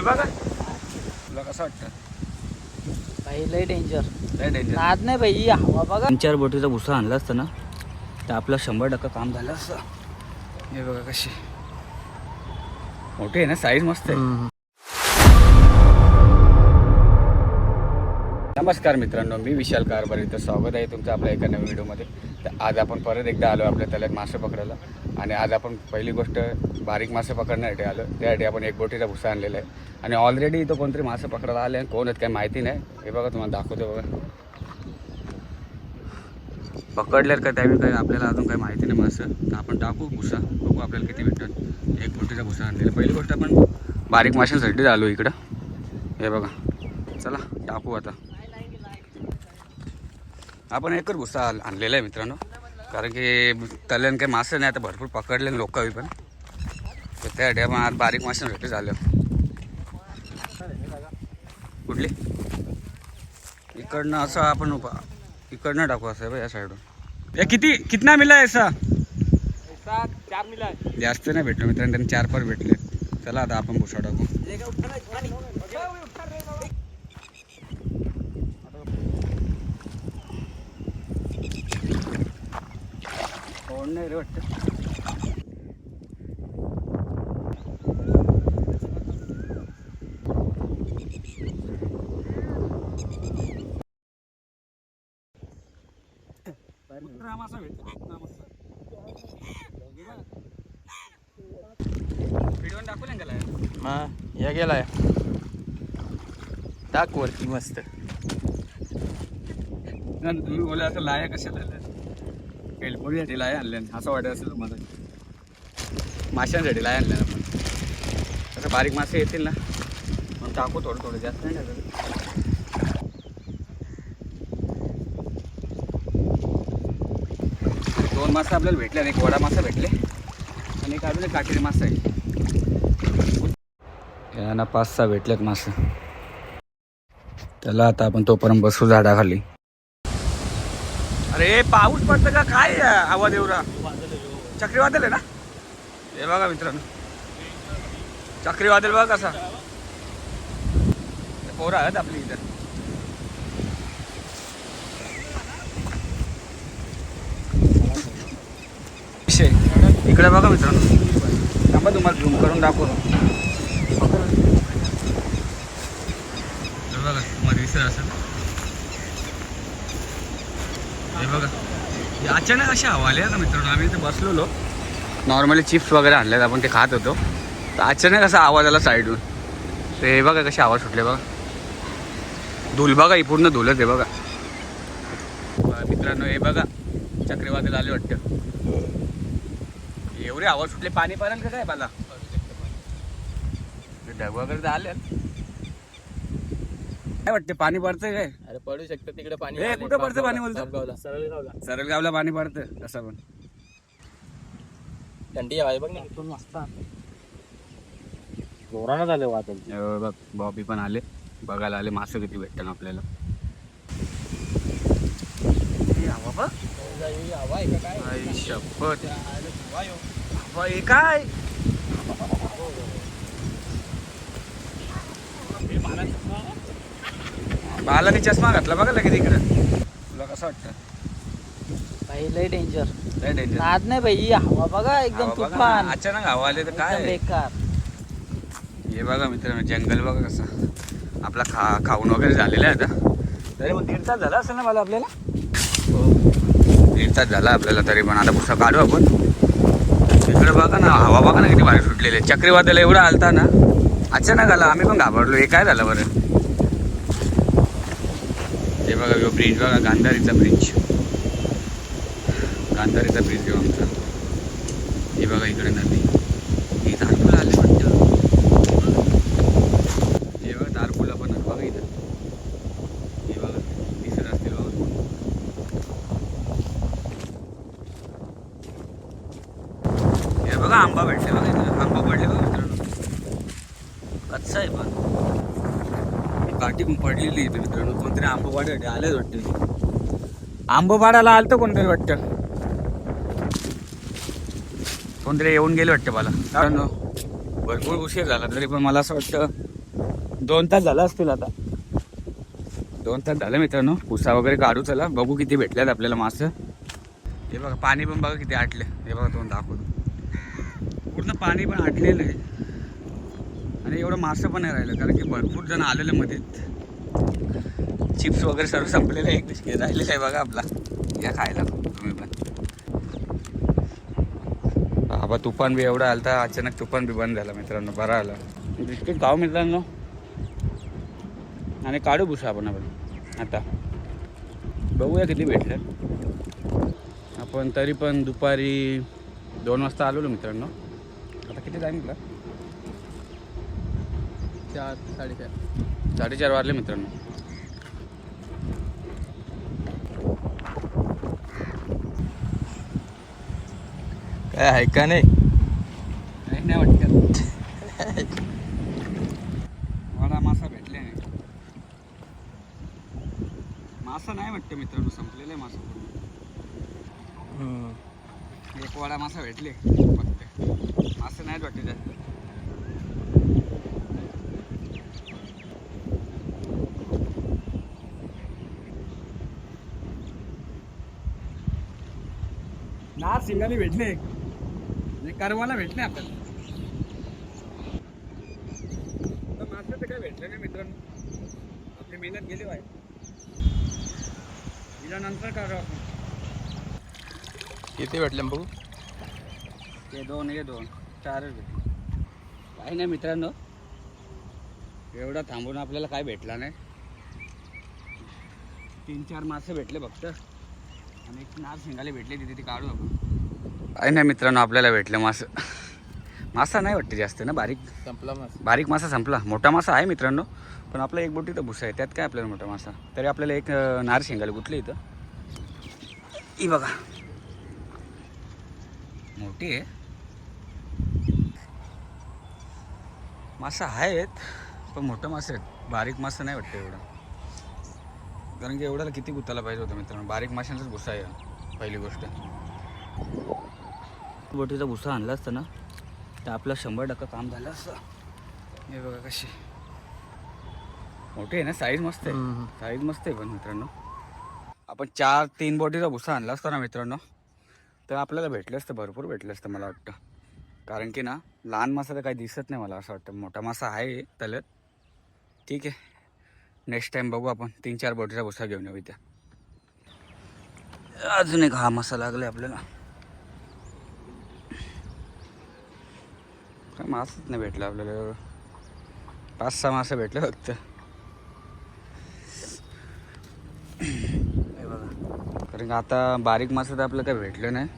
बघा तुला कसं वाटतं भाई लय डेंजर. लय डेंजर. नाद नाही भाई, हवा बघा. 3-4 बोटीचा भुसा आणला असतं ना तर आपलं 100% काम झालं असतं. हे बघा कशी मोठी आहे ना, साईज मस्त आहे. नमस्कार मित्रांनो, मी विशाल कारभारी. तर स्वागत आहे तुमचं आपल्या एका नवीन व्हिडिओमध्ये. तर आज आपण परत एकदा आलो आपल्या तळ्यात मासे पकडायला. आणि आज आपण पहिली गोष्ट बारीक मासे पकडण्यासाठी आलो. त्यासाठी आपण एक बोटीचा भुसा आणलेला आहे. आणि ऑलरेडी इथं कोणतरी मासे पकडायला आले आणि कोण आहेत काही माहिती नाही. हे बघा तुम्हाला दाखवतो बघा. पकडल्यात का त्यावेळी काही आपल्याला अजून काही माहिती नाही मासं. तर आपण टाकू भुसा, बघू आपल्याला किती भेटतात. एक बोटीचा भुसा आणलेला. पहिली गोष्ट आपण बारीक माशांसाठी आलो इकडं. हे बघा, चला टाकू आता. आपण एकच भुसा आणलेला आहे मित्रांनो, कारण की तल्यान काही मासे नाही आता भरपूर पकडले लोकांनी पण. तर त्यासाठी आपण आज बारीक माशांसाठी झालं. कुठली इकडनं असं आपण इकडनं टाकू असं आहे या साईडून. कितना मिला ऐसा? 4 मिला. जास्त नाही भेटलो मित्रांनो, त्यांनी 4-5 भेटले. चला आता आपण भुसा टाकू. कोण नाही रे वाटतं. व्हिडिओ टाकू नाही गेलाय. हा या गेलाय, टाक वरती मस्त. तुम्ही बोला असं लाया कशाला हेल्पोरीसाठी लाया आणल्या असं वाटत असेल तुम्हाला. माशांसाठी लाया आणल्या आपण. असं बारीक मासे येतील ना मग टाकू थोडं थोडं, जास्त नाही टाकत. दोन मासे आपल्याला भेटले, एक वडा मासा भेटले आणि एक अजून एक काटेरी मासा आहे. यांना 5-6 भेटलेत मासे. त्याला आता आपण तोपर्यंत बसू झाडाखाली. अरे पाऊस पडतं का काय आवाज एवढा? चक्रीवादळ आहे ना हे बघा मित्रांनो. चक्रीवादळ बघा कसा. पोरं आहेत आपली इथं. इकडे बघा मित्रांनो, थांबा तुम्हाला झूम करून दाखवतो. बघा तुम्हाला दिसत असेल. हे बघा, हे अचानक अशा हवा आल्या ना मित्रांनो. आम्ही इथे बसलेलो, नॉर्मली चिप्स वगैरे आणलेत आपण, ते खात होतो. तर अचानक असा आवाज आला साईडून. तर हे बघा कसे आवाज सुटले बघा. धूल बघा, ही पूर्ण धुलत आहे बघा मित्रांनो. हे बघा चक्रीवादळ आले वाटतं. एवढे आवाज सुटले, पाणी पडेल का काय मला? ढग वगैरे तर आले काय वाटते, पाणी पडतंय काय? अरे पडू शकतं तिकडे पाणी. कुठं पडतं पाणी? बोलतो सरळगावला पाणी पडतं कसं पण. थंडी आहे बघ ना, मस्त जोरानं झालं वादळ. बघ बॉबी पण आले बघायला, आले मासे किती भेटतात आपल्याला. हवा आहे का काय? शपथ, हे काय? बालाने चष्मा घातला बघा लगेच इकडं. तुला कसं वाटतं? भाई लय डेंजर. लय डेंजर. नाद नाही भाई, हवा बघा एकदम तुफान. अचानक हवा आले तर काय बेकार. हे बघा मित्रांनो, जंगल बघा कसं. आपला खाऊन वगैरे झालेला आहे आता. तरी पण 1.5 तास झाला असेल ना मला आपल्याला. 1.5 तास झाला आपल्याला तरी पण. आता भुसा काढू आपण. इकडे बघा ना, हवा बघा ना किती भारी सुटलेली आहे. चक्रीवादळ एवढा आलता ना, अचानक आला. आम्ही पण घाबरलो, हे काय झालं बरं. हे बघा ब्रिज बघा, गांधारीचा ब्रिज. गांधारीचा ब्रिज घेऊ आमचा. हे बघा इकडे नदी. ही तारपूला आले वाटतं. हे बघा तारपूला पण बघा इथं. हे बघा दिसत असतील बघा. हे बघा आंबा भेटले बघा इथं. आंबा पडले बघा मित्रांनो. कच्चा आहे पण काठी पण पडलेली इथे मित्रांनो. कोणतरी आंबा पाडायला आलेच वाटतं. आंबा पाडायला आलं कोणतरी वाटतं. कोणतरी येऊन गेले वाटतं मला. कारण भरपूर उशीर झाला तरी पण मला असं वाटतं 2 तास झाला असतील आता. 2 तास झालं मित्रांनो. पुसा वगैरे काढू, चला बघू किती भेटल्यात आपल्याला मासे. हे बघा पाणी पण बघा किती आटले. हे बघा तुम्हाला दाखवतो, पूर्ण पाणी पण आटलेलं आहे आणि एवढं मासं पण नाही राहिलं, कारण की भरपूर जण आलेले मध्ये. चिप्स वगैरे सर्व संपलेलं आहे, एक राहिलेलं आहे बघा आपला. या खायला तुम्ही पण. बाबा तुफान बी एवढा आलं तर अचानक तुफान बी बंद झाला मित्रांनो. बरं आलं. बिस्किट खाऊ मित्रांनो आणि काढू भुसा आपण आता. बघूया किती भेटलं. आपण तरी पण दुपारी 2 वाजता आलो मित्रांनो. आता किती टाईम म्हटलं? 4:30 वाजले मित्रांनो. काय आहे का नाही? नाही वाटत. मला मासा भेटले नाही. मासा नाही वाटतं मित्रांनो, संपलेला आहे मासा. एक वाडा मासा भेटले फक्त. मासा नाहीच वाटते जास्त. नार सिंगाली भेटले, करवाला भेटले आपल्याला. मासे तर काय भेटले नाही मित्रांनो. आपली मेहनत गेली आहे. नंतर करू आपण. किती भेटले बघू? ते 2 हे 2 4 भेटले. काही नाही मित्रांनो, एवढा थांबून आपल्याला काय भेटला नाही. 3-4 मासे भेटले फक्त आणि एक नार शिंगाले भेटले, तिथे ती काढू आपण. काही नाही मित्रांनो, आपल्याला भेटलं मासं. मासा नाही वाटते जास्त ना, बारीक संपला मासा. बारीक मासा संपला. मोठा मासा आहे मित्रांनो, पण आपला एक बोटी तर भुसा आहे, त्यात काय आपल्याला मोठा मासा. तरी आपल्याला एक नार शिंगाले कुठली इथं ही बघा, मोठी आहे. मासा आहेत पण मोठं मासे आहेत, बारीक मासा नाही वाटतं एवढं. कारण की एवढ्याला किती गुताला पाहिजे होतं मित्रांनो. बारीक माशांचाच भुसा आहे पहिली गोष्ट. बोटीचा भुसा आणला असता ना तर आपलं 100% काम झालं असतं. हे बघा कशी मोठी आहे ना, साईज मस्त आहे. साईज मस्त आहे पण मित्रांनो. आपण 4-3 बोटीचा भुसा आणला असता ना मित्रांनो, तर आपल्याला भेटलं असतं, भरपूर भेटलं असतं मला वाटतं. कारण की ना लहान मासा तर काही दिसत नाही मला असं वाटतं. मोठा मासा आहे तलत. ठीक आहे, नेक्स्ट टाइम बघू आपण. 3-4 बोटीचा भुसा घेऊन येऊ. इथे अजून एक हा मासा लागला आपल्याला. काय मासच नाही भेटला आपल्याला. 5-6 मासे भेटले फक्त. हे बघा, कारण आता बारीक मासे तर आपलं काही भेटलं नाही.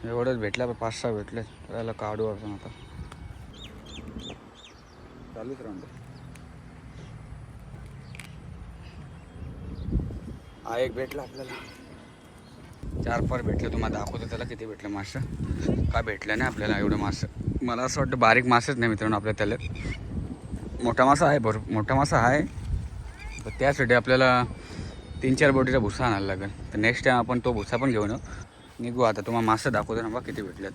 एवढंच भेटलं, 5-6 भेटले. त्याला काढू आपण आता. चालूच राहून दे. हा एक भेटला आपल्याला. 4-5 भेटले. तुम्हाला दाखवतो त्याला किती भेटलं मासे. काय भेटलं नाही आपल्याला एवढं मासे. मला असं वाटतं बारीक मासेच नाही मित्रांनो आपल्या त्याला. मोठा मासा आहे, मोठा मासा आहे, तर त्यासाठी आपल्याला 3-4 बोटीचा भुसा आणायला लागेल. तर नेक्स्ट टाइम आपण तो भुसा पण घेऊन निघू. आता तुम्हाला मासे दाखवतो ना बघा किती भेटल्यात.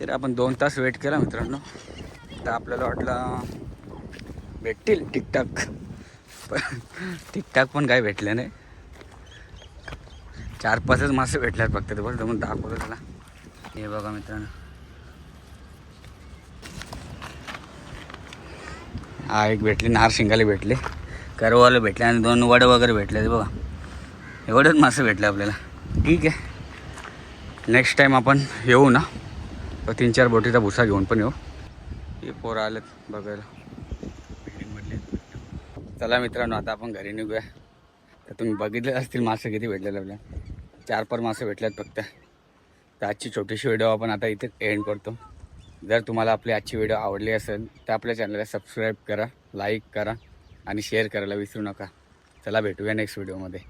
तरी आपण 2 तास वेट केला मित्रांनो, तर आपल्याला वाटलं भेटतील ठीकठाक. पण ठीकठाक पण काही भेटले नाही. 4-5च मासे भेटल्यात फक्त. ते बरं तुम्हाला दाखवतो त्याला. हे बघा मित्रांनो, हा एक भेटली, नार शिंगाले भेटले, करवाले भेटले आणि 2 वडे वगैरे भेटले. ते बघा एवढंच मासे भेटले आपल्याला. ठीक आहे, नेक्स्ट टाईम आपण येऊ ना, 3-4 बोटीचा भुसा घेऊन पण येऊ. हे पोरं आलेत बघायला बिल्डिंगमधले. चला मित्रांनो, आता आपण घरी निघूया. तर तुम्ही बघितले असतील मासे किती भेटलेले आपल्याला. 4-5 मासे भेटल्यात फक्त. तर आजची छोटीशी व्हिडिओ आपण आता इथे एंड करतो. जर तुम्हाला आपली आजची व्हिडिओ आवडली असेल तर आपल्या चॅनलला सबस्क्राईब करा, लाईक करा आणि शेअर करायला विसरू नका. चला भेटूया नेक्स्ट व्हिडिओमध्ये.